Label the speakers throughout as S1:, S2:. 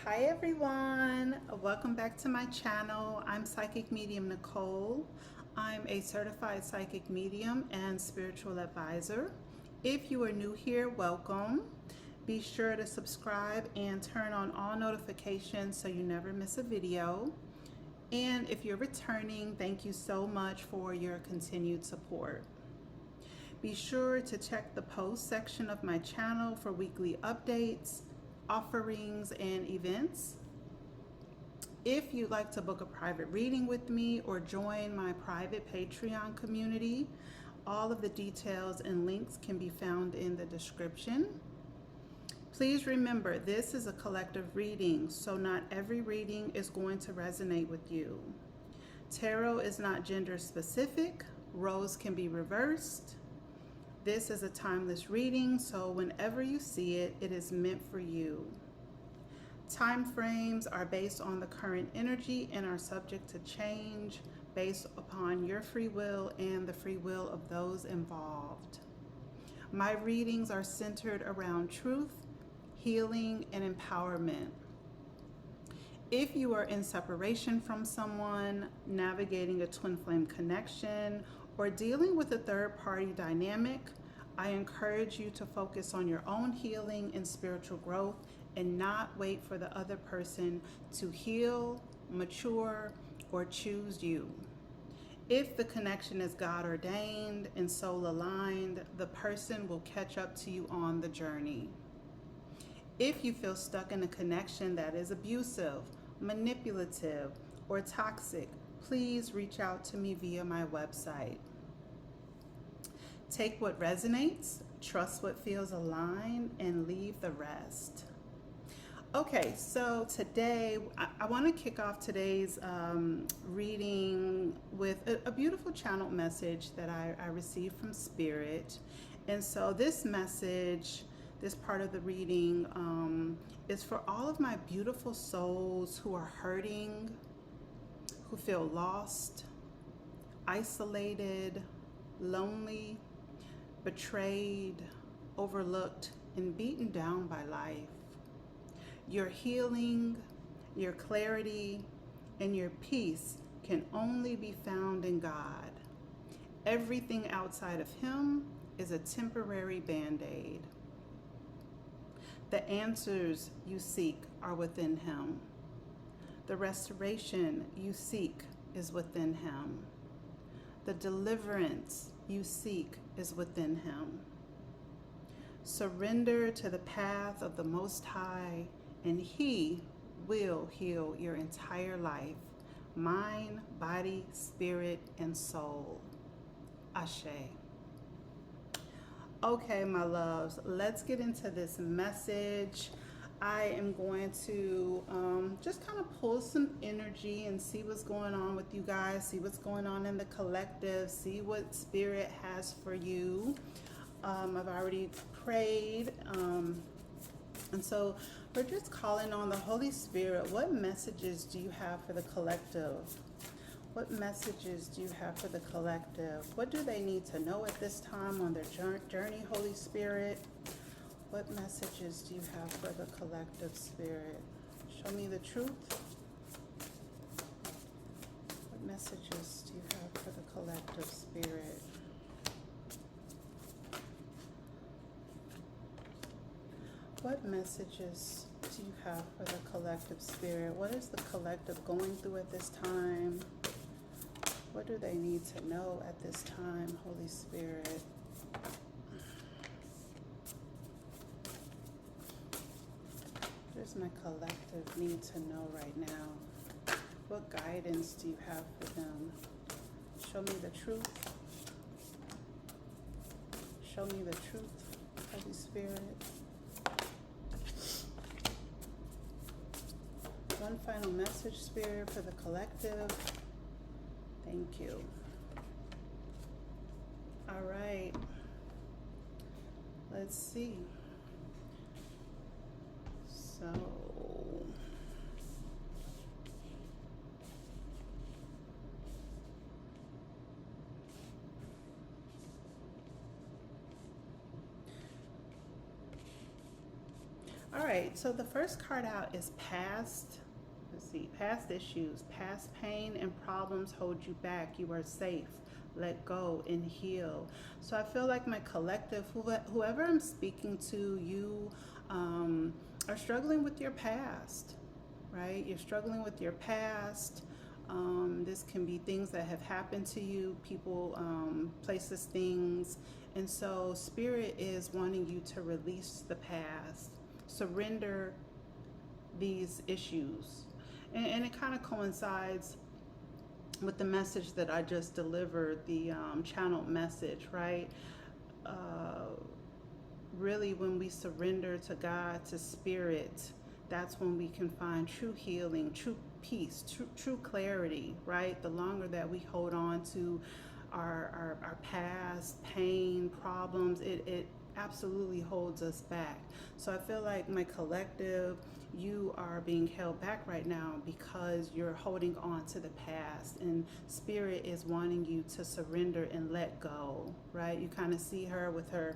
S1: Hi everyone, welcome back to my channel. I'm Psychic Medium Nicole. I'm a certified psychic medium and spiritual advisor. If you are new here, welcome. Be sure to subscribe and turn on all notifications so you never miss a video. And if you're returning, thank you so much for your continued support. Be sure to check the post section of my channel for weekly updates, offerings, and events. If you'd like to book a private reading with me or join my private Patreon community, all of the details and links can be found in the description. Please remember, this is a collective reading, so not every reading is going to resonate with you. Tarot is not gender specific. Roles can be reversed. This is a timeless reading, so whenever you see it, it is meant for you. Time frames are based on the current energy and are subject to change based upon your free will and the free will of those involved. My readings are centered around truth, healing, and empowerment. If you are in separation from someone, navigating a twin flame connection, or dealing with a third-party dynamic, I encourage you to focus on your own healing and spiritual growth and not wait for the other person to heal, mature, or choose you. If the connection is God ordained and soul aligned, the person will catch up to you on the journey. If you feel stuck in a connection that is abusive, manipulative, or toxic, please reach out to me via my website. Take what resonates, trust what feels aligned, and leave the rest. Okay, so today I want to kick off today's reading with a beautiful channeled message that I received from Spirit. And so this message, this part of the reading, is for all of my beautiful souls who are hurting, who feel lost, isolated, lonely, betrayed, overlooked, and beaten down by life. Your healing, your clarity, and your peace can only be found in God. Everything outside of Him is a temporary band-aid. The answers you seek are within Him. The restoration you seek is within Him. The deliverance you seek is within Him. Surrender to the path of the Most High, and He will heal your entire life, mind, body, spirit, and soul. Ashe. Okay, my loves, let's get into this message. I am going to just kind of pull some energy and see what's going on with you guys, see what's going on in the collective, see what Spirit has for you. I've already prayed, and so we're just calling on the Holy Spirit. What messages do you have for the collective? What messages do you have for the collective? What do they need to know at this time on their journey, Holy Spirit? What messages do you have for the collective, Spirit? Show me the truth. What messages do you have for the collective, Spirit? What messages do you have for the collective, Spirit? What is the collective going through at this time? What do they need to know at this time, Holy Spirit? What does my collective need to know right now? What guidance do you have for them? Show me the truth. Show me the truth, Holy Spirit. One final message, Spirit, for the collective. Thank you. All right. Let's see. So, all right. right, so the first card out is past. Let's see, past issues, past pain and problems hold you back. You are safe. Let go and heal. So I feel like my collective, whoever I'm speaking to, you are struggling with your past, right? You're struggling with your past. This can be things that have happened to you, people, places, things. And so Spirit is wanting you to release the past, surrender these issues. And it kind of coincides with the message that I just delivered, the channeled message, right? Really, when we surrender to God, to Spirit, that's when we can find true healing, true peace, true clarity, right? The longer that we hold on to our past, pain, problems, it absolutely holds us back. So I feel like my collective, you are being held back right now because you're holding on to the past, and Spirit is wanting you to surrender and let go, right? You kind of see her with her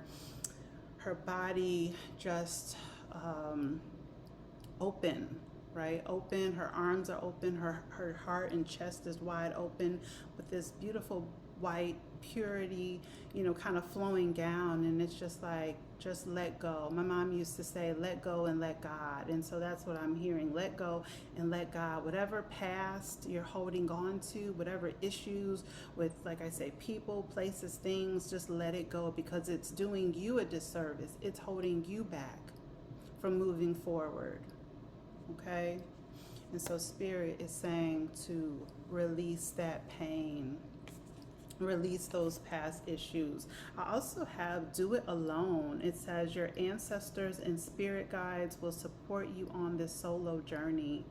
S1: body just open, right? Open, her arms are open, her heart and chest is wide open with this beautiful white purity, kind of flowing down. And it's just like, just let go. My mom used to say, let go and let God. And so that's what I'm hearing. Let go and let God. Whatever past you're holding on to, whatever issues with, like I say, people, places, things, just let it go, because it's doing you a disservice. It's holding you back from moving forward. Okay? And so Spirit is saying to release that pain, release those past issues. I also have do it alone. It says your ancestors and spirit guides will support you on this solo journey.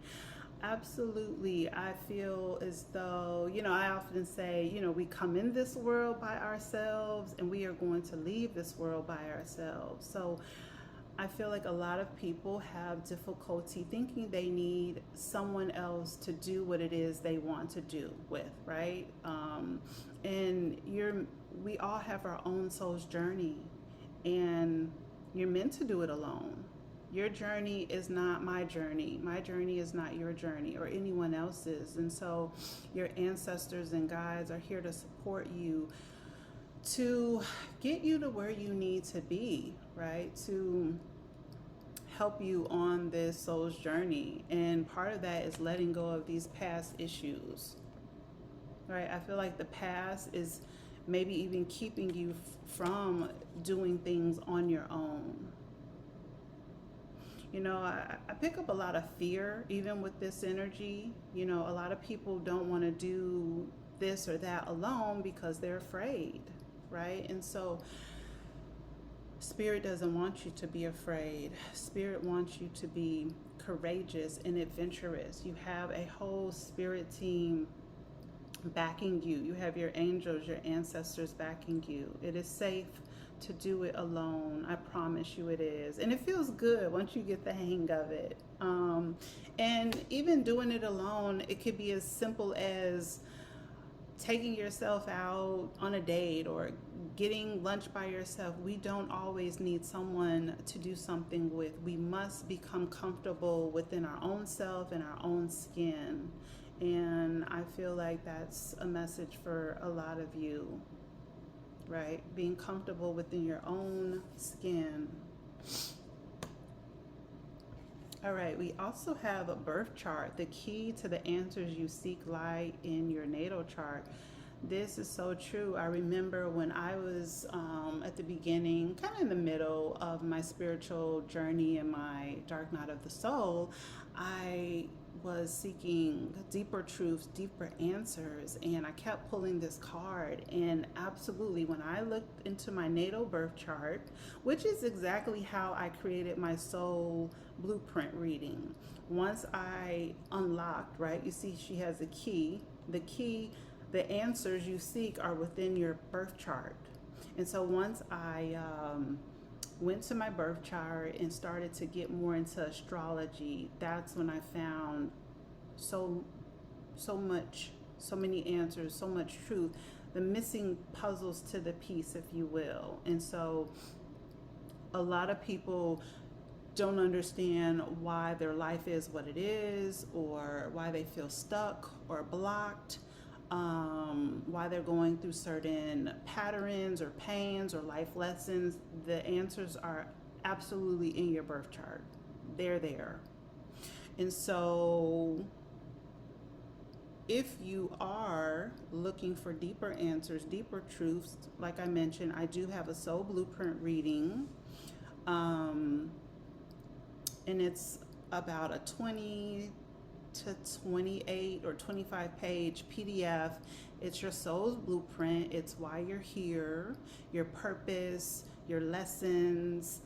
S1: Absolutely. I feel as though, I often say, we come in this world by ourselves and we are going to leave this world by ourselves. So I feel like a lot of people have difficulty thinking they need someone else to do what it is they want to do with, right? And we all have our own soul's journey, and you're meant to do it alone. Your journey is not my journey. My journey is not your journey or anyone else's. And so your ancestors and guides are here to support you, to get you to where you need to be, right? To help you on this soul's journey. And part of that is letting go of these past issues, right? I feel like the past is maybe even keeping you from doing things on your own. I pick up a lot of fear even with this energy. A lot of people don't want to do this or that alone because they're afraid, right? And so Spirit doesn't want you to be afraid. Spirit wants you to be courageous and adventurous. You have a whole spirit team backing you. You have your angels, your ancestors backing you. It is safe to do it alone. I promise you it is. And it feels good once you get the hang of it. And even doing it alone, it could be as simple as taking yourself out on a date or getting lunch by yourself. We don't always need someone to do something with. We must become comfortable within our own self and our own skin. And I feel like that's a message for a lot of you, right? Being comfortable within your own skin. All right, we also have a birth chart. The key to the answers you seek lie in your natal chart. This is so true. I remember when I was at the beginning, kind of in the middle of my spiritual journey and my dark night of the soul, I was seeking deeper truths, deeper answers, and I kept pulling this card. And absolutely, when I looked into my natal birth chart, which is exactly how I created my soul blueprint reading, once I unlocked, right, you see she has a key. The answers you seek are within your birth chart. And so once I went to my birth chart and started to get more into astrology, that's when I found so many answers, so much truth, the missing puzzles to the piece, if you will. And so a lot of people don't understand why their life is what it is, or why they feel stuck or blocked, why they're going through certain patterns or pains or life lessons. The answers are absolutely in your birth chart. They're there. And so if you are looking for deeper answers, deeper truths, like I mentioned, I do have a soul blueprint reading. And it's about a 20 to 28 or 25 page PDF. It's your soul's blueprint. It's why you're here, your purpose, your lessons,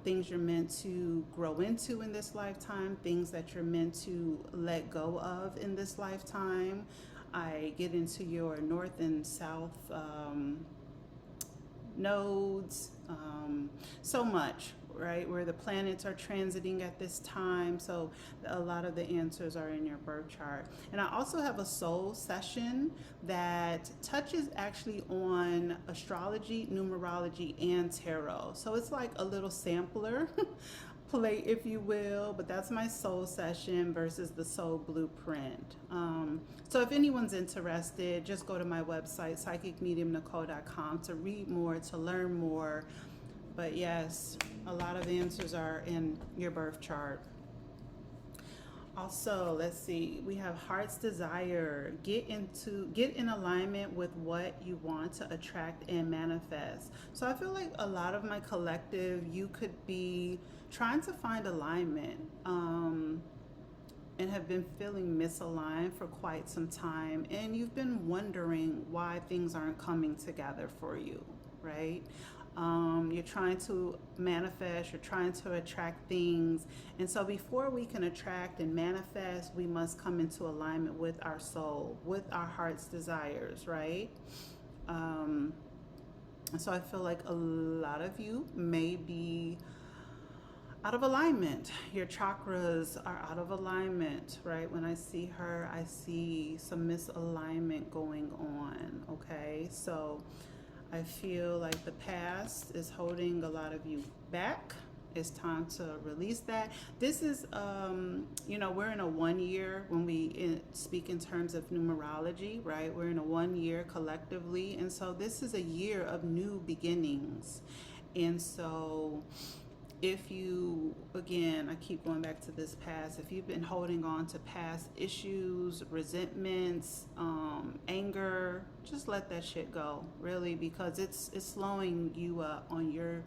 S1: things you're meant to grow into in this lifetime, things that you're meant to let go of in this lifetime. I get into your north and south nodes, so much, right? Where the planets are transiting at this time. So a lot of the answers are in your birth chart. And I also have a soul session that touches actually on astrology, numerology, and tarot. So it's like a little sampler play, if you will, but that's my soul session versus the soul blueprint. So if anyone's interested, just go to my website, PsychicMediumNicole.com, to read more, to learn more. But yes, a lot of answers are in your birth chart. Also, let's see, we have heart's desire. Get in alignment with what you want to attract and manifest. So I feel like a lot of my collective, you could be trying to find alignment, and have been feeling misaligned for quite some time, and you've been wondering why things aren't coming together for you, right? You're trying to manifest, you're trying to attract things. And so before we can attract and manifest, we must come into alignment with our soul, with our heart's desires, right? And so I feel like a lot of you may be out of alignment. Your chakras are out of alignment, right? When I see her, I see some misalignment going on, okay? So I feel like the past is holding a lot of you back. It's time to release that. This is, we're in a 1 year when we speak in terms of numerology, right? We're in a 1 year collectively. And so this is a year of new beginnings. And so if you, again, I keep going back to this past, if you've been holding on to past issues, resentments, anger, just let that shit go, really, because it's slowing you up on your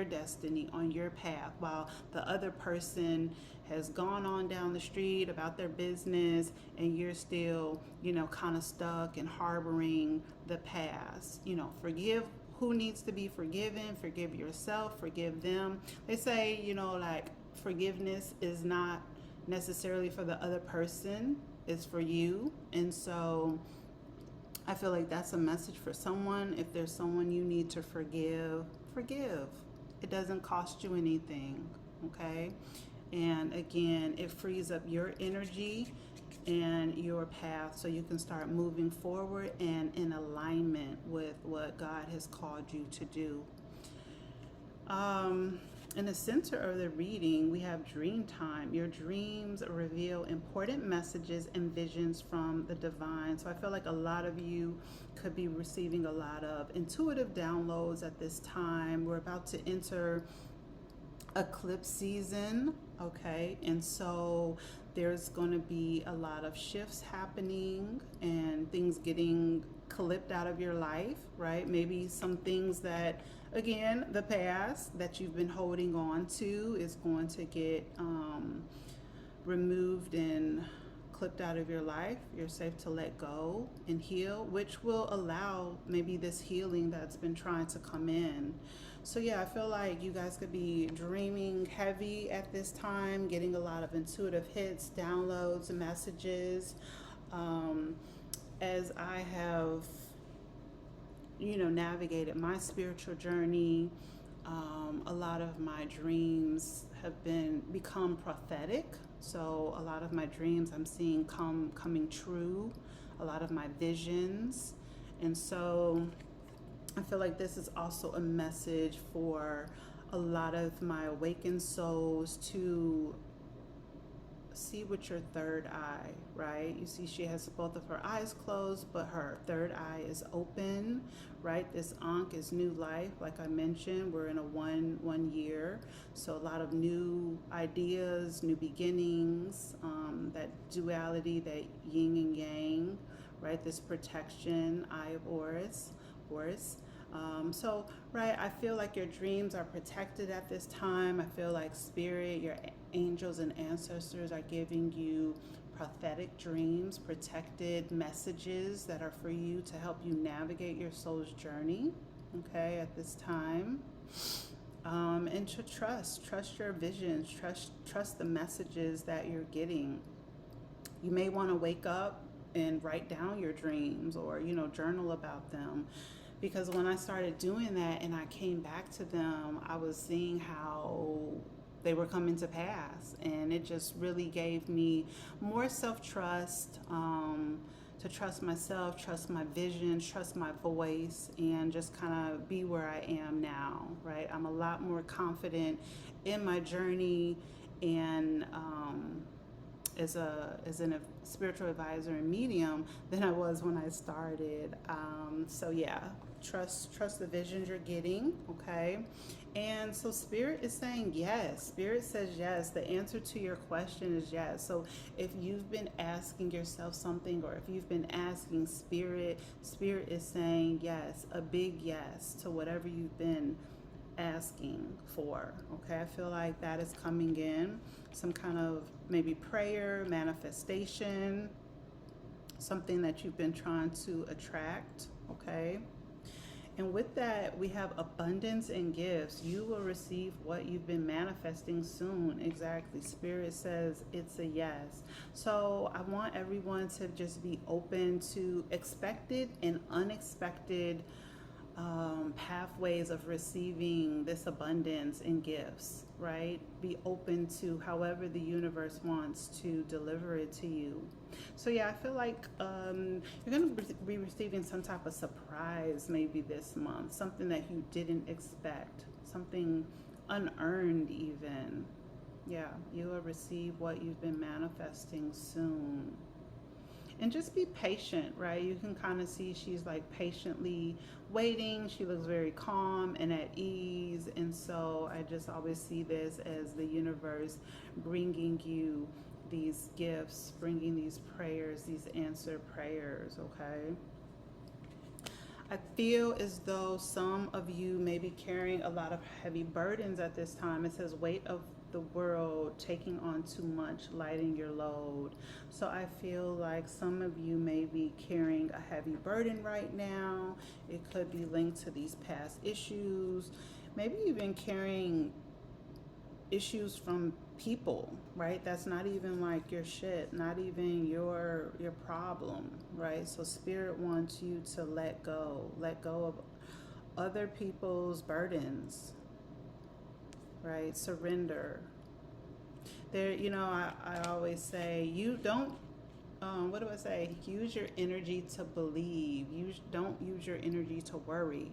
S1: destiny, on your path, while the other person has gone on down the street about their business, and you're still, kind of stuck and harboring the past. Forgive who needs to be forgiven, forgive yourself, forgive them. They say, like, forgiveness is not necessarily for the other person, it's for you. And so I feel like that's a message for someone. If there's someone you need to forgive, forgive. It doesn't cost you anything, okay? And again, it frees up your energy and your path, so you can start moving forward and in alignment with what God has called you to do. In the center of the reading, we have dream time. Your dreams reveal important messages and visions from the divine. So I feel like a lot of you could be receiving a lot of intuitive downloads at this time. We're about to enter eclipse season, okay? And so there's going to be a lot of shifts happening and things getting clipped out of your life, right? Maybe some things that, again, the past that you've been holding on to is going to get removed and clipped out of your life. You're safe to let go and heal, which will allow maybe this healing that's been trying to come in. So yeah, I feel like you guys could be dreaming heavy at this time, getting a lot of intuitive hits, downloads, and messages. As I have, navigated my spiritual journey, a lot of my dreams have become prophetic. So a lot of my dreams I'm seeing coming true, a lot of my visions. And so I feel like this is also a message for a lot of my awakened souls to see with your third eye, right? You see she has both of her eyes closed, but her third eye is open, right? This Ankh is new life. Like I mentioned, we're in a one year. So a lot of new ideas, new beginnings, that duality, that yin and yang, right? This protection, eye of Horus. So, right, I feel like your dreams are protected at this time. I feel like spirit, your angels and ancestors are giving you prophetic dreams, protected messages that are for you to help you navigate your soul's journey, okay, at this time. And to trust your visions, trust the messages that you're getting. You may want to wake up and write down your dreams, or, journal about them. Because when I started doing that and I came back to them, I was seeing how they were coming to pass. And it just really gave me more self-trust, to trust myself, trust my vision, trust my voice, and just kind of be where I am now, right? I'm a lot more confident in my journey, and as a spiritual advisor and medium than I was when I started. So yeah, trust the visions you're getting, okay? And so spirit is saying yes. Spirit says yes. The answer to your question is yes. So if you've been asking yourself something, or if you've been asking spirit is saying yes, a big yes to whatever you've been asking for, okay? I feel like that is coming in. Some kind of maybe prayer, manifestation, something that you've been trying to attract, okay? And with that, we have abundance and gifts. You will receive what you've been manifesting soon. Exactly. Spirit says it's a yes. So I want everyone to just be open to expected and unexpected pathways of receiving this abundance and gifts, right? Be open to however the universe wants to deliver it to you. So yeah, I feel like you're going to be receiving some type of surprise maybe this month, something that you didn't expect, something unearned even. Yeah, you will receive what you've been manifesting soon. And just be patient, right? You can kind of see she's like patiently waiting. She looks very calm and at ease. And so I just always see this as the universe bringing you these gifts, bringing these prayers, these answered prayers, okay? I feel as though some of you may be carrying a lot of heavy burdens at this time. It says weight of the world, taking on too much, lighting your load. So I feel like some of you may be carrying a heavy burden right now. It could be linked to these past issues. Maybe you've been carrying issues from people, right? That's not even like your shit, not even your problem, right? So spirit wants you to let go of other people's burdens, right? Surrender. There, I always say, you don't, what do I say? Use your energy to believe. Don't use your energy to worry.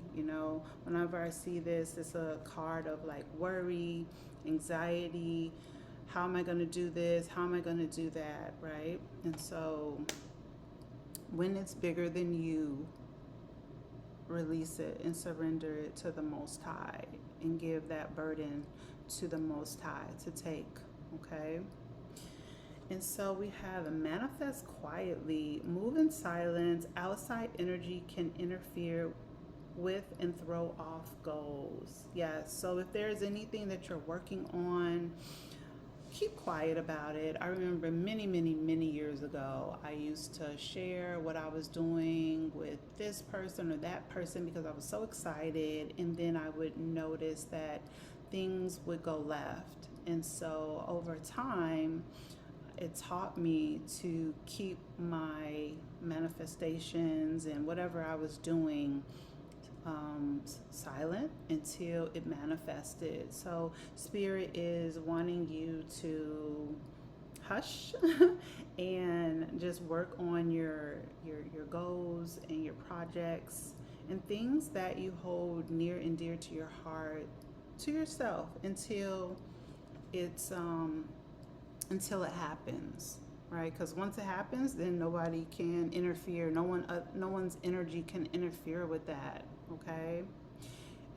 S1: Whenever I see this, it's a card of like worry, anxiety. How am I going to do this? How am I going to do that? Right? And so when it's bigger than you, release it and surrender it to the Most High, and give that burden to the Most High to take, okay? And so we have a manifest quietly, move in silence. Outside energy can interfere with and throw off goals. Yes, so if there's anything that you're working on, keep quiet about it. I remember many, many, many years ago, I used to share what I was doing with this person or that person because I was so excited, and then I would notice that things would go left. And so over time, it taught me to keep my manifestations and whatever I was doing silent until it manifested. So spirit is wanting you to hush and just work on your goals and your projects and things that you hold near and dear to your heart. to yourself until it's until it happens, right? Because once it happens, then nobody can interfere. No one's energy can interfere with that. Okay.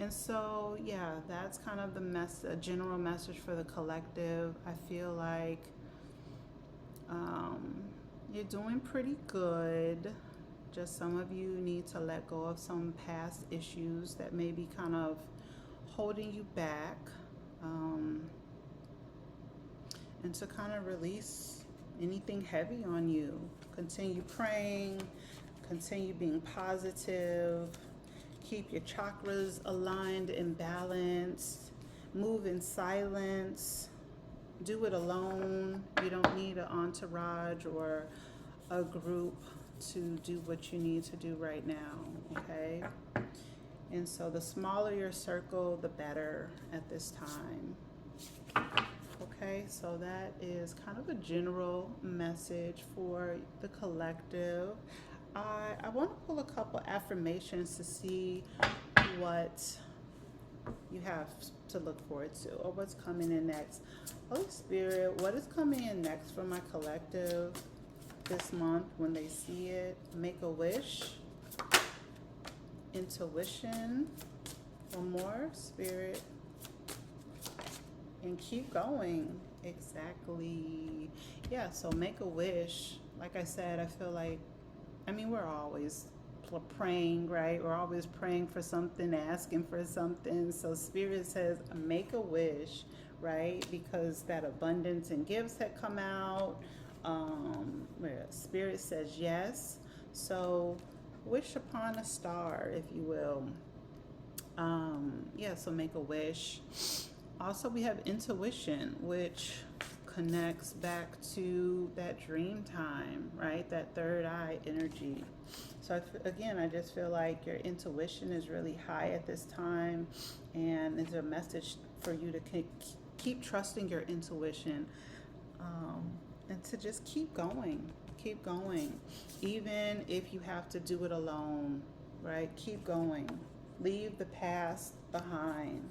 S1: And so, yeah, that's kind of a general message for the collective. I feel like you're doing pretty good. Just some of you need to let go of some past issues that may be kind of holding you back, and to kind of release anything heavy on you. Continue praying, continue being positive, keep your chakras aligned and balanced, move in silence, do it alone. You don't need an entourage or a group to do what you need to do right now, okay? And so the smaller your circle, the better at this time. Okay, so that is kind of a general message for the collective. I want to pull a couple affirmations to see what you have to look forward to or what's coming in next. Holy Spirit, what is coming in next for my collective this month when they see it? Make a wish. Intuition. One more. Spirit. And keep going. Exactly. Yeah, so make a wish. Like I said, I feel like, we're always praying, right? We're always praying for something, asking for something. So Spirit says, make a wish, right? Because that abundance and gifts had come out. Where Spirit says yes. So wish upon a star, if you will. Yeah, so make a wish. Also, we have intuition, which connects back to that dream time, right? That third eye energy. So again, I just feel like your intuition is really high at this time, and there's a message for you to keep trusting your intuition, and to just keep going, even if you have to do it alone, right? Keep going. Leave the past behind.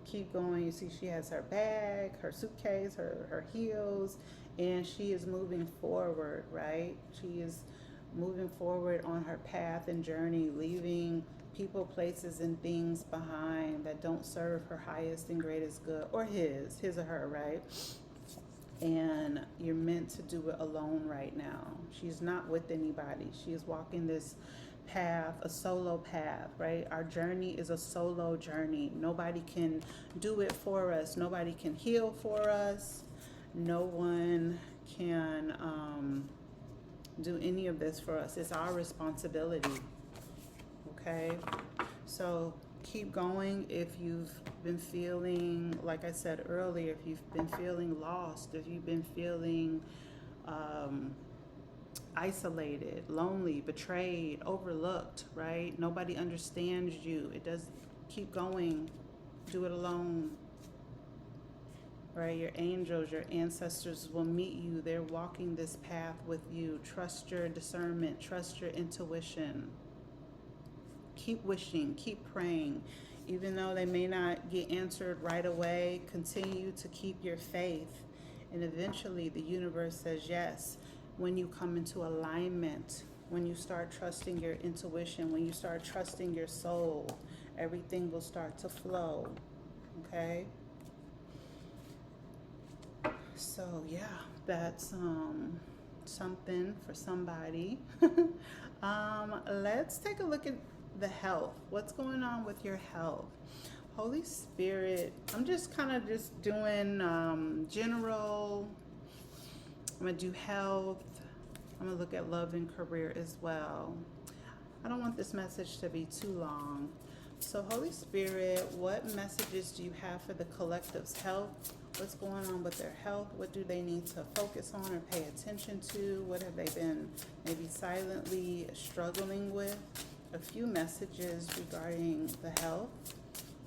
S1: Keep going. You see, she has her bag, her suitcase, her heels, and she is moving forward, right? She is moving forward on her path and journey, leaving people, places, and things behind that don't serve her highest and greatest good, or his or her, right? And you're meant to do it alone right now. She's not with anybody. She is walking this path, a solo path, right? Our journey is a solo journey. Nobody can do it for us. Nobody can heal for us. No one can do any of this for us. It's our responsibility. Okay? So keep going. If you've been feeling, like I said earlier, if you've been feeling lost, if you've been feeling isolated, lonely, betrayed, overlooked, right? Nobody understands you. Keep going. Do it alone. Right? Your angels, your ancestors will meet you. They're walking this path with you. Trust your discernment. Trust your intuition. Keep wishing. Keep praying. Even though they may not get answered right away, continue to keep your faith. And eventually the universe says yes. When you come into alignment, when you start trusting your intuition, when you start trusting your soul, everything will start to flow. Okay? So yeah, that's something for somebody. Let's take a look at the health. What's going on with your health? Holy Spirit, I'm just doing general. I'm going to do health. I'm going to look at love and career as well. I don't want this message to be too long. So Holy Spirit, what messages do you have for the collective's health? What's going on with their health? What do they need to focus on or pay attention to? What have they been maybe silently struggling with? A few messages regarding the health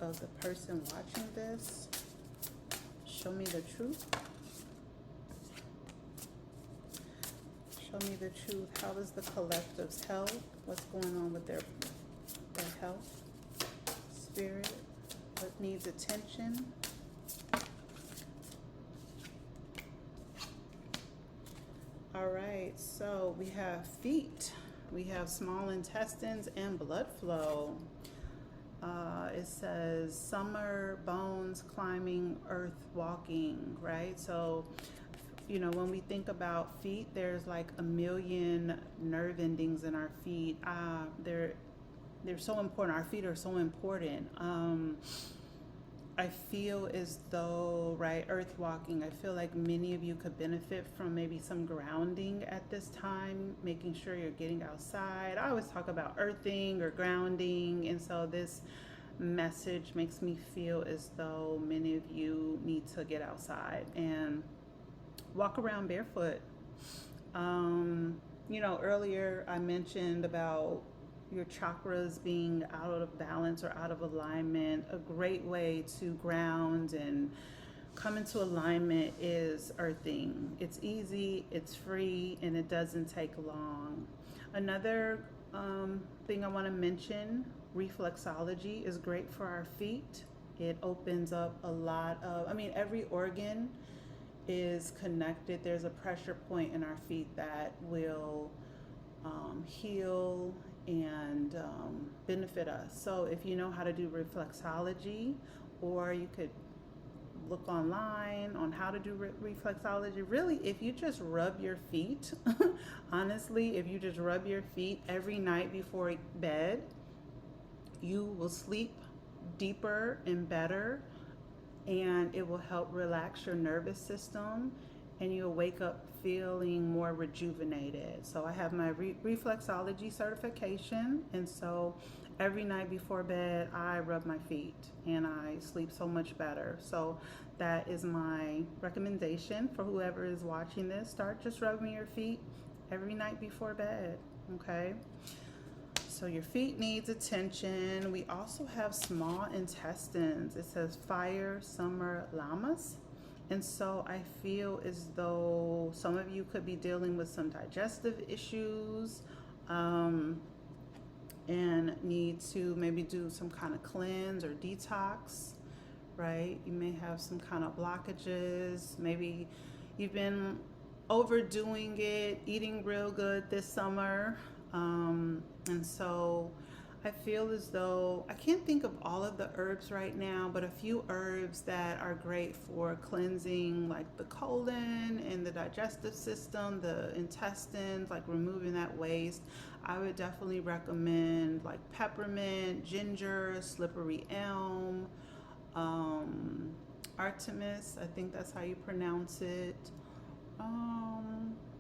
S1: of the person watching this. Show me the truth. Show me the truth. How is the collective's health? What's going on with their health? Spirit. What needs attention? All right, so we have feet. We have small intestines and blood flow. It says summer, bones, climbing, earth, walking, right? So, you know, when we think about feet, there's like a million nerve endings in our feet. They're so important. Our feet are so important. I feel as though, right, earth walking, I feel like many of you could benefit from maybe some grounding at this time, making sure you're getting outside. I always talk about earthing or grounding, and so this message makes me feel as though many of you need to get outside and walk around barefoot. You know, earlier I mentioned about your chakras being out of balance or out of alignment. A great way to ground and come into alignment is earthing. It's easy, it's free, and it doesn't take long. Another thing I want to mention, reflexology is great for our feet. It opens up a lot of, every organ is connected. There's a pressure point in our feet that will heal and benefit us. So if you know how to do reflexology, or you could look online on how to do reflexology. Really, if you just rub your feet, honestly, if you just rub your feet every night before bed, you will sleep deeper and better, and it will help relax your nervous system, and you'll wake up feeling more rejuvenated. So I have my reflexology certification, and so every night before bed I rub my feet and I sleep so much better. So that is my recommendation for whoever is watching this. Start just rubbing your feet every night before bed, okay? So your feet needs attention. We also have small intestines. It says fire, summer, lamas. And so I feel as though some of you could be dealing with some digestive issues and need to maybe do some kind of cleanse or detox, right? You may have some kind of blockages. Maybe you've been overdoing it, eating real good this summer. And so I feel as though, I can't think of all of the herbs right now, but a few herbs that are great for cleansing, like the colon and the digestive system, the intestines, like removing that waste. I would definitely recommend like peppermint, ginger, slippery elm, Artemis, I think that's how you pronounce it.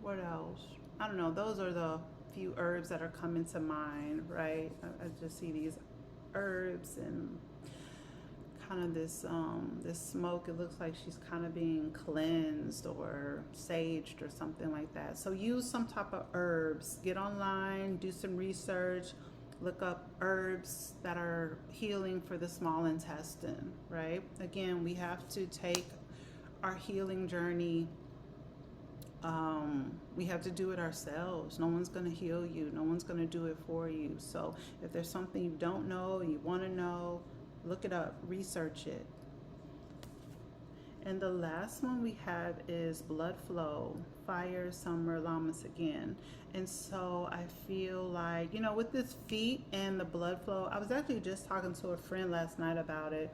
S1: What else? I don't know. Those are the few herbs that are coming to mind, right? I just see these herbs and kind of this smoke. It looks like she's kind of being cleansed or saged or something like that. So use some type of herbs. Get online, do some research, look up herbs that are healing for the small intestine, right? Again, we have to take our healing journey. We have to do it ourselves. No one's going to heal you. No one's going to do it for you. So if there's something you don't know and you want to know, look it up, research it. And the last one we have is blood flow, fire, summer, lamas again. And so I feel like, you know, with this feet and the blood flow, I was actually just talking to a friend last night about it.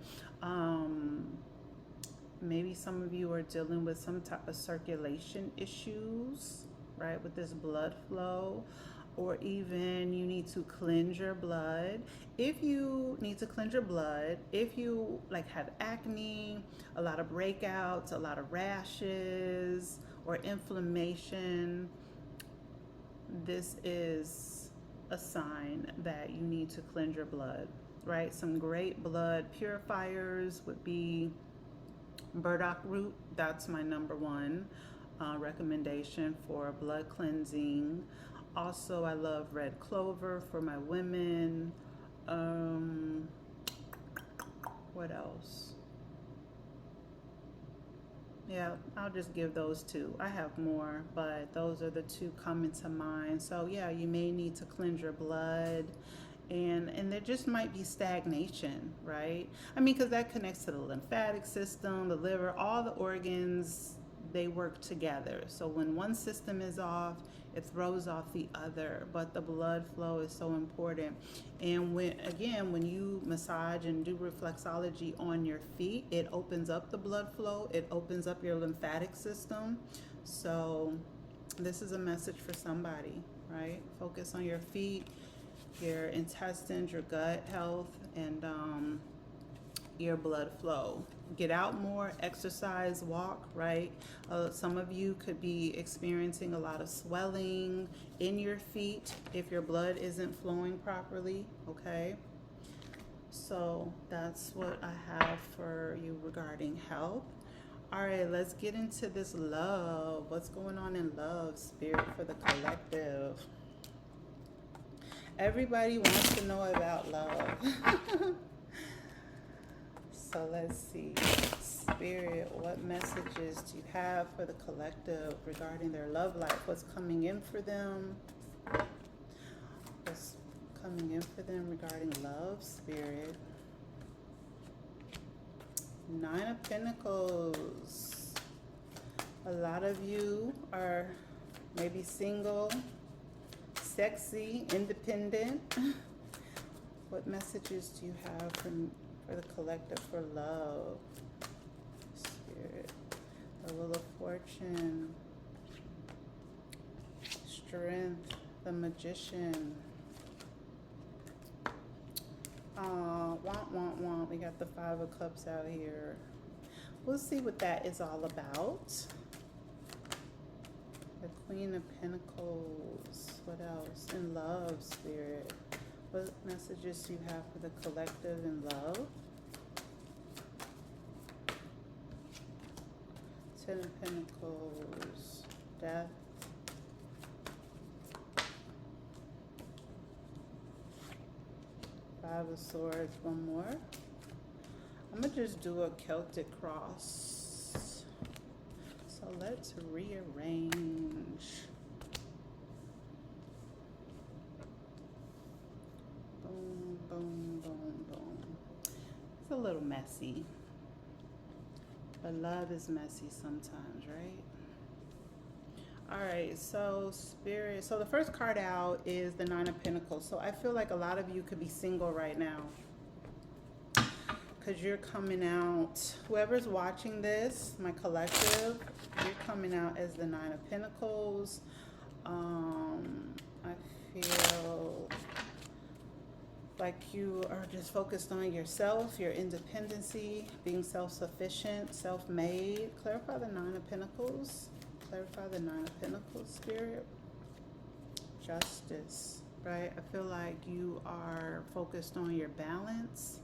S1: Maybe some of you are dealing with some type of circulation issues, right, with this blood flow, or even you need to cleanse your blood. If you need to cleanse your blood, if you like have acne, a lot of breakouts, a lot of rashes, or inflammation, this is a sign that you need to cleanse your blood, right? Some great blood purifiers would be burdock root. That's my number one recommendation for blood cleansing. Also, I love red clover for my women. What else? Yeah, I'll just give those two. I have more, but those are the two coming to mind. So yeah, you may need to cleanse your blood And there just might be stagnation, right? I mean, because that connects to the lymphatic system, the liver, all the organs, they work together. So when one system is off, it throws off the other. But the blood flow is so important. And when you massage and do reflexology on your feet, it opens up the blood flow, it opens up your lymphatic system. So this is a message for somebody, right? Focus on your feet, your intestines, your gut health, and your blood flow. Get out more, exercise, walk, right? Some of you could be experiencing a lot of swelling in your feet if your blood isn't flowing properly, okay? So that's what I have for you regarding health. All right, let's get into this love. What's going on in love, spirit, for the collective? Everybody wants to know about love. So let's see. Spirit, what messages do you have for the collective regarding their love life? What's coming in for them? What's coming in for them regarding love, spirit? Nine of Pentacles. A lot of you are maybe single, sexy, independent. What messages do you have for the collective for love, spirit? The Wheel of Fortune, Strength, the Magician. Want. We got the Five of Cups out here. We'll see what that is all about. The Queen of Pentacles. What else? In love, spirit. What messages do you have for the collective in love? Ten of Pentacles. Death. Five of Swords. One more. I'm going to just do a Celtic cross. So let's rearrange. Boom, boom, boom, boom. It's a little messy. But love is messy sometimes, right? All right, so spirit. So the first card out is the Nine of Pentacles. So I feel like a lot of you could be single right now, because you're coming out, whoever's watching this, my collective, you're coming out as the Nine of Pentacles. I feel like you are just focused on yourself, your independency, being self-sufficient, self-made. Clarify the Nine of Pentacles. Clarify the Nine of Pentacles, spirit. Justice, right? I feel like you are focused on your balance.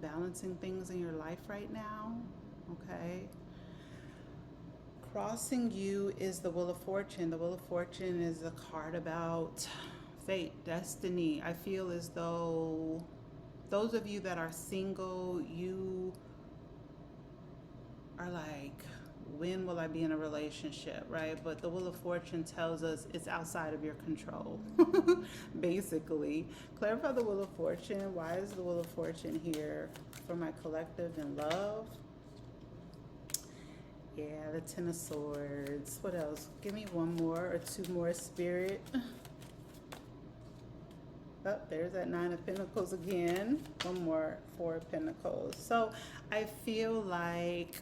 S1: Balancing things in your life right now, okay? Crossing you is the Wheel of Fortune. The Wheel of Fortune is a card about fate, destiny. I feel as though those of you that are single, you are like, when will I be in a relationship, right? But the Wheel of Fortune tells us it's outside of your control, basically. Clarify the Wheel of Fortune. Why is the Wheel of Fortune here for my collective in love? Yeah, the Ten of Swords. What else? Give me one more or two more, spirit. Oh, there's that Nine of Pentacles again. One more, Four of Pentacles. So I feel like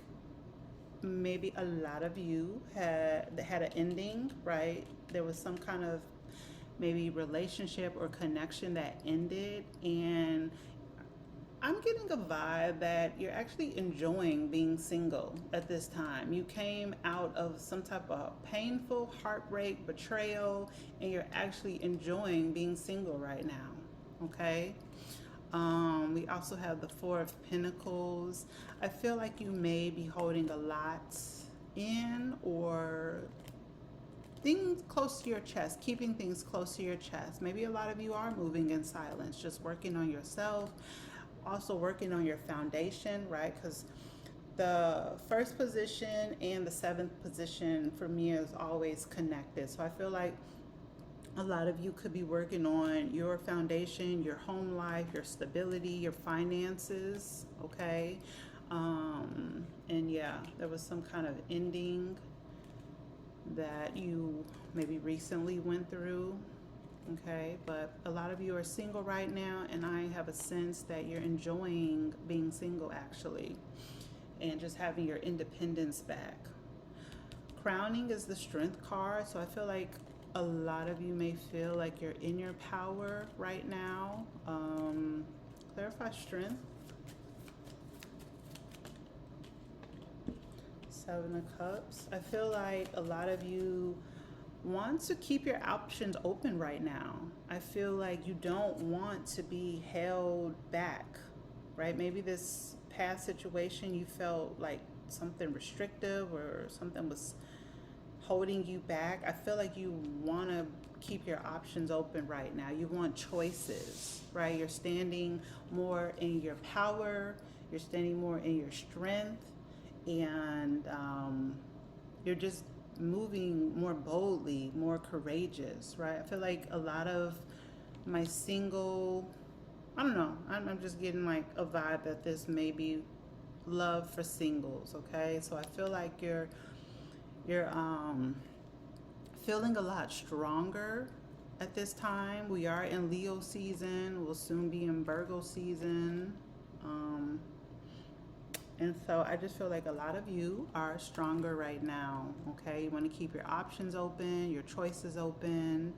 S1: maybe a lot of you had an ending, right? There was some kind of maybe relationship or connection that ended, and I'm getting a vibe that you're actually enjoying being single at this time. You came out of some type of painful heartbreak, betrayal, and you're actually enjoying being single right now, okay? We also have the Four of Pentacles. I feel like you may be holding a lot in, or things close to your chest, keeping things close to your chest. Maybe a lot of you are moving in silence, just working on yourself, also working on your foundation, right? Because the first position and the seventh position for me is always connected. So I feel like A lot of you could be working on your foundation, your home life, your stability, your finances, okay? And yeah, there was some kind of ending that you maybe recently went through, okay? But a lot of you are single right now, and I have a sense that you're enjoying being single actually, and just having your independence back. Crowning is the strength card, so I feel like a lot of you may feel like you're in your power right now. Clarify strength. Seven of Cups. I feel like a lot of you want to keep your options open right now. I feel like you don't want to be held back, right? Maybe this past situation you felt like something restrictive or something was holding you back. I feel like you want to keep your options open right now. You want choices, right? You're standing more in your power, you're standing more in your strength, and you're just moving more boldly, more courageous, right? I feel like a lot of my single, I don't know, I'm just getting like a vibe that this may be love for singles, okay? So I feel like you're feeling a lot stronger at this time. We are in Leo season. We'll soon be in Virgo season. And so I just feel like a lot of you are stronger right now, okay? You want to keep your options open, your choices open,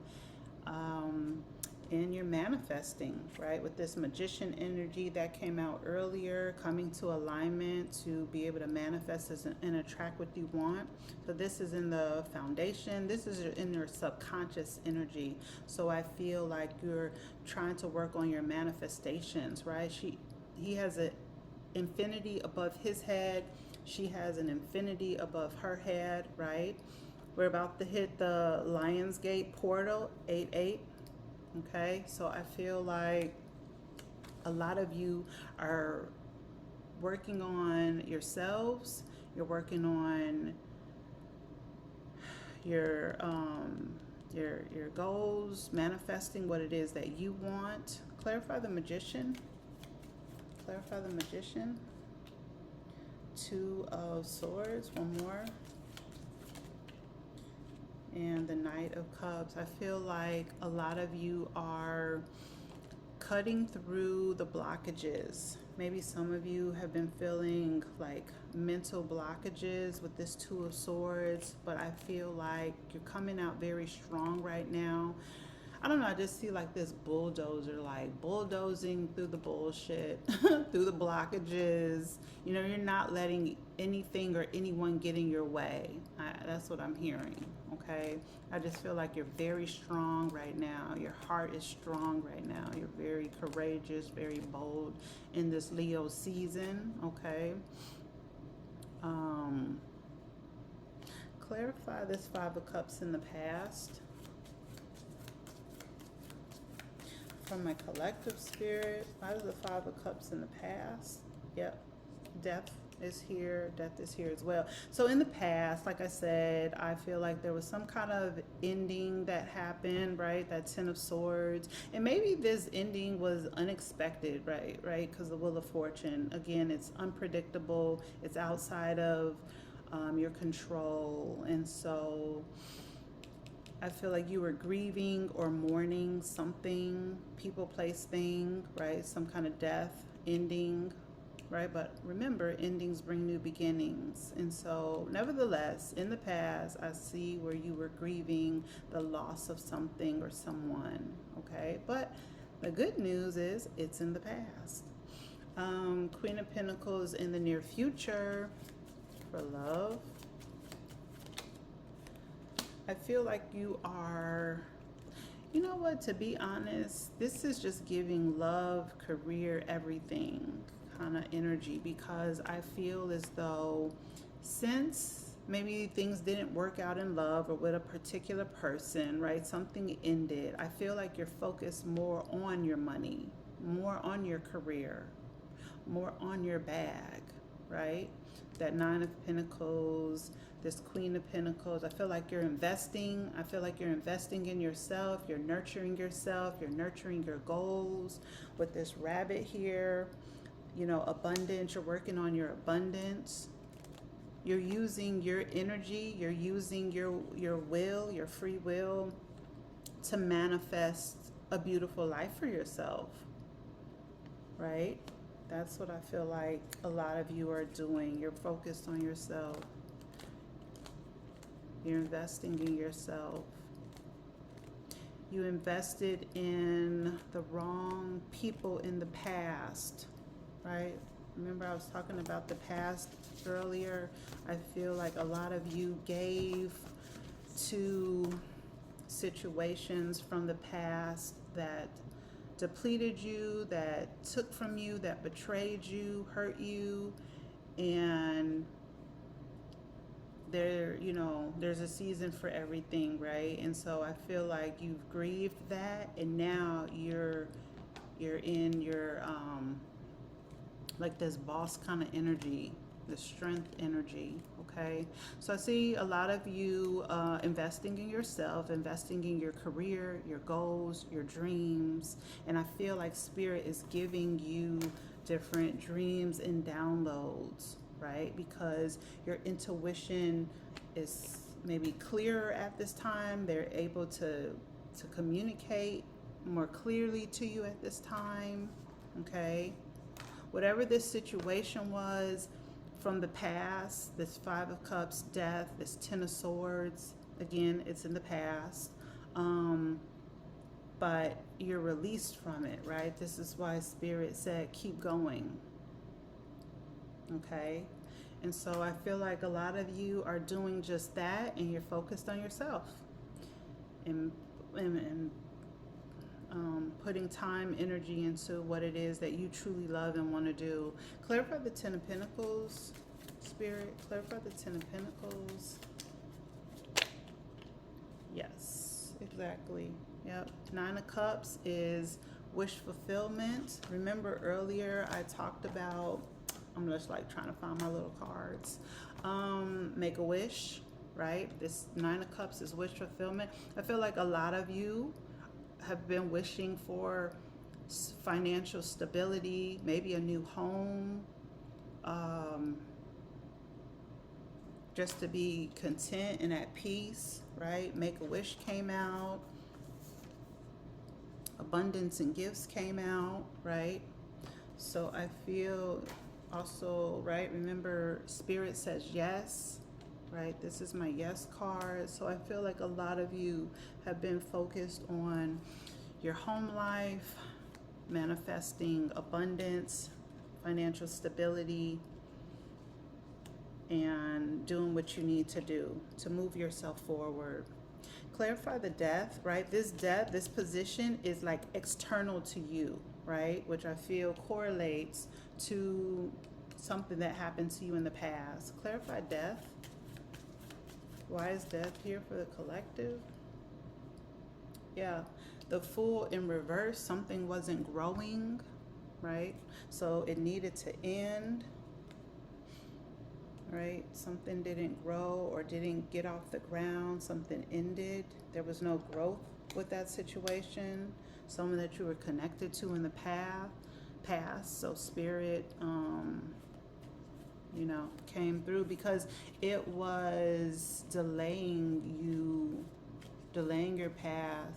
S1: and you're manifesting, right? With this magician energy that came out earlier, coming to alignment to be able to manifest and attract what you want. So this is in the foundation. This is in your subconscious energy. So I feel like you're trying to work on your manifestations, right? He has an infinity above his head. She has an infinity above her head, right? We're about to hit the Lionsgate portal, 8-8. Okay, so I feel like a lot of you are working on yourselves. You're working on your goals, manifesting what it is that you want. Clarify the Magician. Clarify the Magician. Two of Swords. One more. And the Knight of Cups. I feel like a lot of you are cutting through the blockages. Maybe some of you have been feeling like mental blockages with this Two of Swords, but I feel like you're coming out very strong right now. I don't know, I just see like this bulldozer, like bulldozing through the bullshit, through the blockages. You know, you're not letting anything or anyone get in your way. That's what I'm hearing, okay? I just feel like you're very strong right now. Your heart is strong right now. You're very courageous, very bold in this Leo season, okay? Clarify this Five of Cups in the past. From my collective spirit, why is the Five of Cups in the past? Yep, death is here, death is here as well. So in the past, like I said, I feel like there was some kind of ending that happened, right? That Ten of Swords. And maybe this ending was unexpected, right? Because the Wheel of Fortune, again, it's unpredictable. It's outside of your control. And so I feel like you were grieving or mourning something, people, place, thing, right? Some kind of death, ending, right? But remember, endings bring new beginnings. And so nevertheless, in the past, I see where you were grieving the loss of something or someone, okay? But the good news is it's in the past. Queen of Pentacles in the near future for love. I feel like you are, you know what, to be honest, this is just giving love, career, everything kind of energy, because I feel as though since maybe things didn't work out in love or with a particular person, right, something ended, I feel like you're focused more on your money, more on your career, more on your bag, right? that Nine of Pentacles, this Queen of Pentacles. I feel like you're investing. I feel like you're investing in yourself. You're nurturing yourself. You're nurturing your goals. With this Rabbit here, you know, abundance. You're working on your abundance. You're using your energy. You're using your will, your free will, to manifest a beautiful life for yourself, right? That's what I feel like a lot of you are doing. You're focused on yourself. You're investing in yourself. You invested in the wrong people in the past, right? Remember I was talking about the past earlier? I feel like a lot of you gave to situations from the past that depleted you, that took from you, that betrayed you, hurt you, and there, you know, there's a season for everything, right? And so I feel like you've grieved that, and now you're in your like this boss kind of energy, the strength energy. Okay, so I see a lot of you investing in yourself, investing in your career, your goals, your dreams, and I feel like Spirit is giving you different dreams and downloads, right? Because your intuition is maybe clearer at this time. They're able to communicate more clearly to you at this time, okay? Whatever this situation was from the past, this Five of Cups, death, this Ten of Swords, again, it's in the past, but you're released from it, right? This is why Spirit said, keep going, okay? And so I feel like a lot of you are doing just that, and you're focused on yourself and putting time, energy into what it is that you truly love and want to do. Clarify the Ten of Pentacles, Spirit. Clarify the Ten of Pentacles. Yes, exactly. Yep. Nine of Cups is wish fulfillment. Remember earlier I talked about, I'm just like trying to find my little cards. Make a wish, right? This Nine of Cups is wish fulfillment. I feel like a lot of you have been wishing for financial stability, maybe a new home, just to be content and at peace, right? Make a wish came out. Abundance and gifts came out, right? So I feel also, right, remember Spirit says yes, right? This is my yes card. So I feel like a lot of you have been focused on your home life, manifesting abundance, financial stability, and doing what you need to do to move yourself forward. Clarify the death, right? This death, this position is like external to you, right? Which I feel correlates to something that happened to you in the past. Clarify death. Why is death here for the collective? Yeah, the Fool in reverse, something wasn't growing, right? So it needed to end, right? Something didn't grow or didn't get off the ground. Something ended. There was no growth with that situation. Someone that you were connected to in the past. So Spirit, you know, came through because it was delaying you, delaying your path,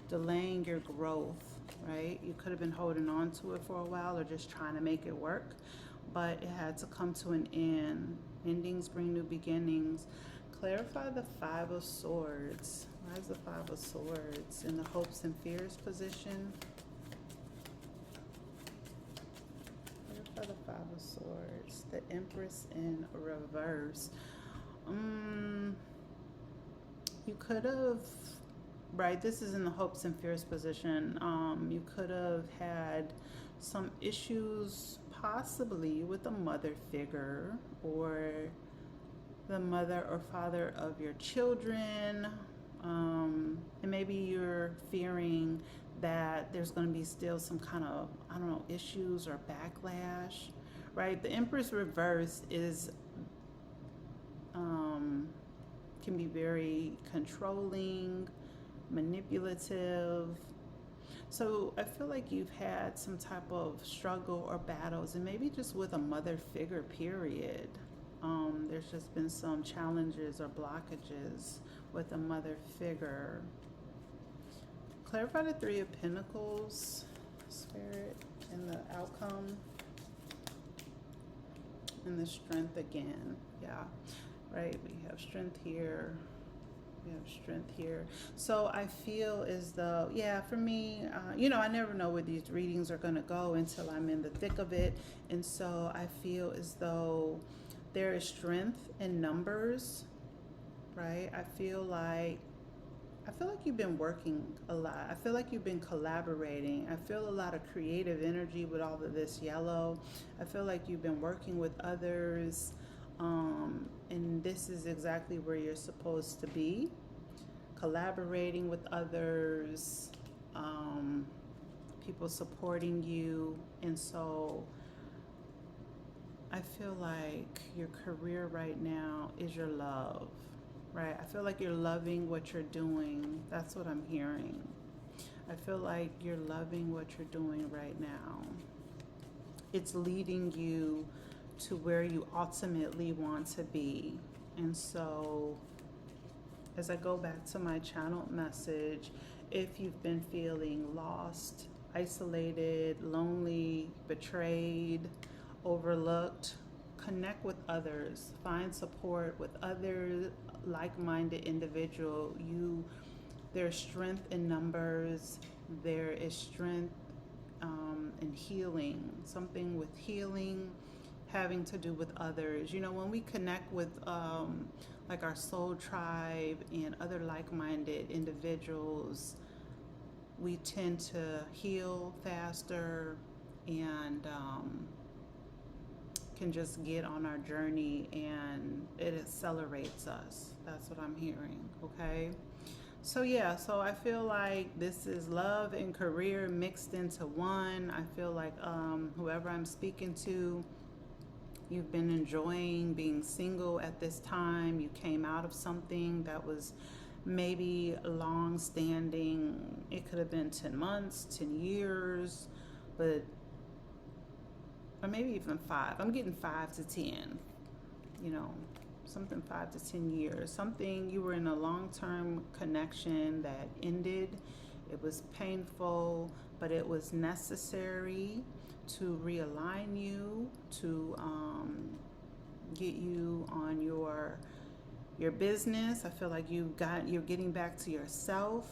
S1: delaying your growth, right? You could have been holding on to it for a while or just trying to make it work, but it had to come to an end. Endings bring new beginnings. Clarify the Five of Swords. Why is the Five of Swords in the hopes and fears position? Clarify the Five of Swords. The Empress in reverse. You could have, right, this is in the hopes and fears position. You could have had some issues possibly with a mother figure or the mother or father of your children, and maybe you're fearing that there's going to be still some kind of, I don't know, issues or backlash, right? The Empress reverse is can be very controlling, manipulative. So I feel like you've had some type of struggle or battles, and maybe just with a mother figure, period. There's just been some challenges or blockages with a mother figure. Clarify the Three of Pentacles, Spirit, and the outcome, and the Strength again. Yeah, right. We have strength here. We have strength here. So I feel as though, yeah, for me, I never know where these readings are going to go until I'm in the thick of it. And so I feel as though there is strength in numbers, right? I feel like you've been working a lot. I feel like you've been collaborating. I feel a lot of creative energy with all of this yellow. I feel like you've been working with others. And this is exactly where you're supposed to be. Collaborating with others, people supporting you. And so I feel like your career right now is your love, right? I feel like you're loving what you're doing. That's what I'm hearing. I feel like you're loving what you're doing right now. It's leading you to where you ultimately want to be. And so as I go back to my channeled message, if you've been feeling lost, isolated, lonely, betrayed, overlooked, connect with others, find support with other like-minded individual. There's strength in numbers. There is strength in healing. Something with healing having to do with others. When we connect with like our soul tribe and other like-minded individuals, we tend to heal faster and can just get on our journey, and it accelerates us. That's what I'm hearing, okay? So yeah, so I feel like this is love and career mixed into one. I feel like whoever I'm speaking to, you've been enjoying being single at this time. You came out of something that was maybe long standing. It could have been 10 months, 10 years, or maybe even 5. I'm getting 5 to 10, something 5 to 10 years. Something you were in a long-term connection that ended. It was painful, but it was necessary to realign you, to get you on your business. I feel like you're getting back to yourself.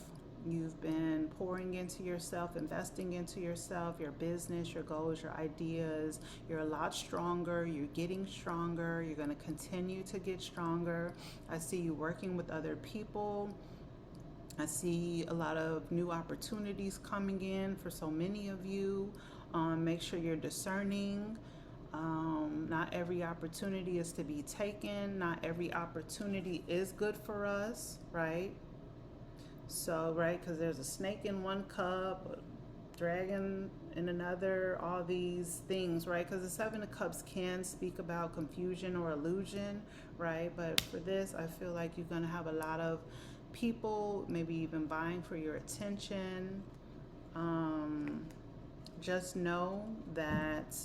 S1: You've been pouring into yourself, investing into yourself, your business, your goals, your ideas. You're a lot stronger. You're getting stronger. You're going to continue to get stronger. I see you working with other people. I see a lot of new opportunities coming in for so many of you. Make sure you're discerning. Not every opportunity is to be taken. Not every opportunity is good for us, right? So, right, because there's a snake in one cup, a dragon in another, all these things, right? Because the Seven of Cups can speak about confusion or illusion, right? But for this, I feel like you're going to have a lot of people maybe even vying for your attention. Just know that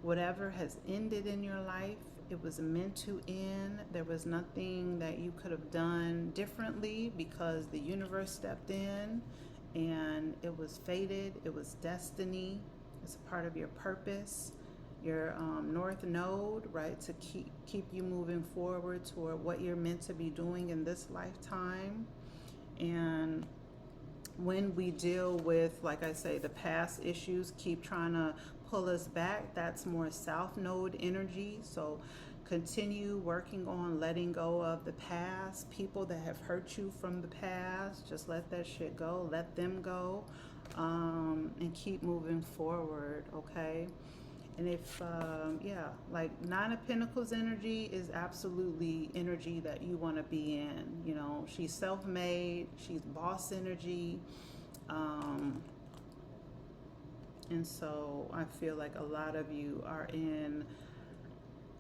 S1: whatever has ended in your life, it was meant to end. There was nothing that you could have done differently because the universe stepped in and it was fated. It was destiny. It's a part of your purpose, your North Node, right? To keep you moving forward toward what you're meant to be doing in this lifetime. And when we deal with, like I say, the past issues keep trying to pull us back, that's more South Node energy. So continue working on letting go of the past, people that have hurt you from the past. Just let that shit go, let them go, and keep moving forward, okay? And if, like Nine of Pentacles energy is absolutely energy that you want to be in. She's self-made, she's boss energy. And so I feel like a lot of you are in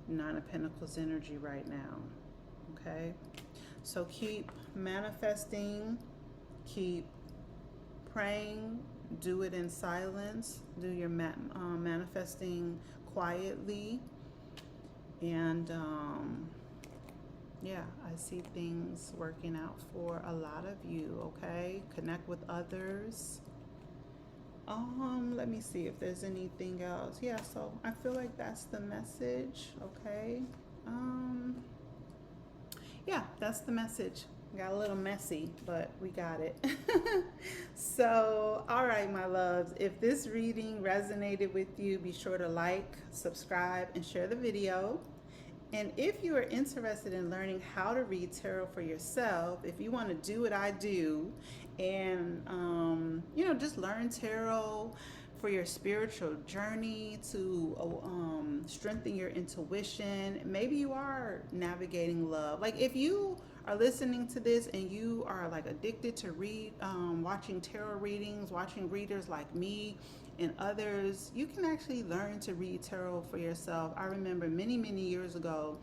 S1: Nine of Pentacles energy right now. okay? So keep manifesting, keep praying, do it in silence, do your manifesting quietly, and yeah, I see things working out for a lot of you, okay? Connect with others. Let me see if there's anything else. Yeah, so I feel like that's the message, okay? Yeah, that's the message. Got a little messy, but we got it. So, all right, my loves, if this reading resonated with you, be sure to like, subscribe, and share the video. And if you are interested in learning how to read tarot for yourself, if you want to do what I do and, just learn tarot for your spiritual journey to strengthen your intuition, maybe you are navigating love. Like if you are listening to this and you are like addicted to watching tarot readings, watching readers like me and others, you can actually learn to read tarot for yourself. I remember many, many years ago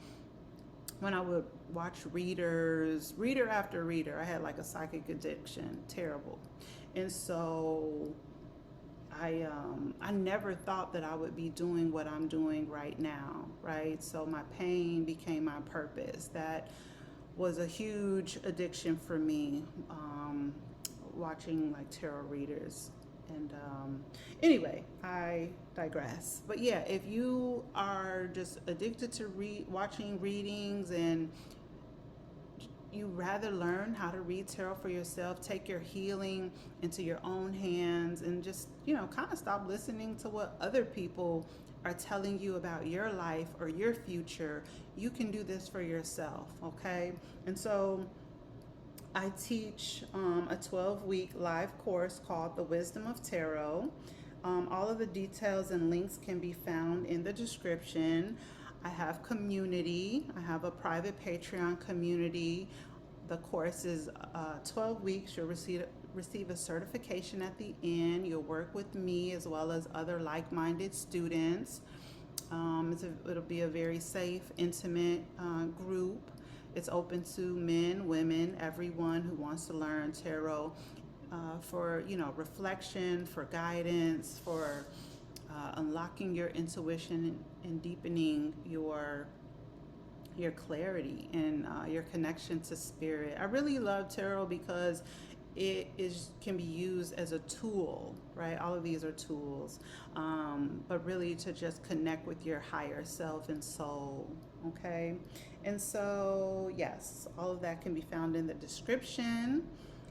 S1: when I would watch reader after reader. I had like a psychic addiction, terrible. And so I never thought that I would be doing what I'm doing right now, right? So my pain became my purpose. That was a huge addiction for me, watching like tarot readers. And anyway, I digress. But yeah, if you are just addicted to watching readings and you rather learn how to read tarot for yourself, take your healing into your own hands, and just, kind of stop listening to what other people are telling you about your life or your future, you can do this for yourself, okay? And so I teach a 12-week live course called The Wisdom of Tarot. All of the details and links can be found in the description. I have community. I have a private Patreon community. The course is 12 weeks. You'll receive a certification at the end. You'll work with me as well as other like-minded students. It'll be a very safe, intimate group. It's open to men, women, everyone who wants to learn tarot for, reflection, for guidance, for unlocking your intuition and deepening your clarity and your connection to spirit. I really love tarot because it can be used as a tool, right? All of these are tools, but really to just connect with your higher self and soul, okay? And so, yes, all of that can be found in the description.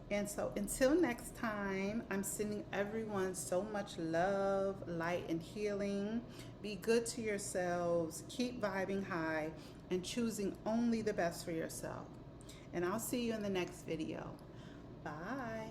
S1: And so until next time, I'm sending everyone so much love, light, and healing. Be good to yourselves, keep vibing high, and choosing only the best for yourself. And I'll see you in the next video. Bye.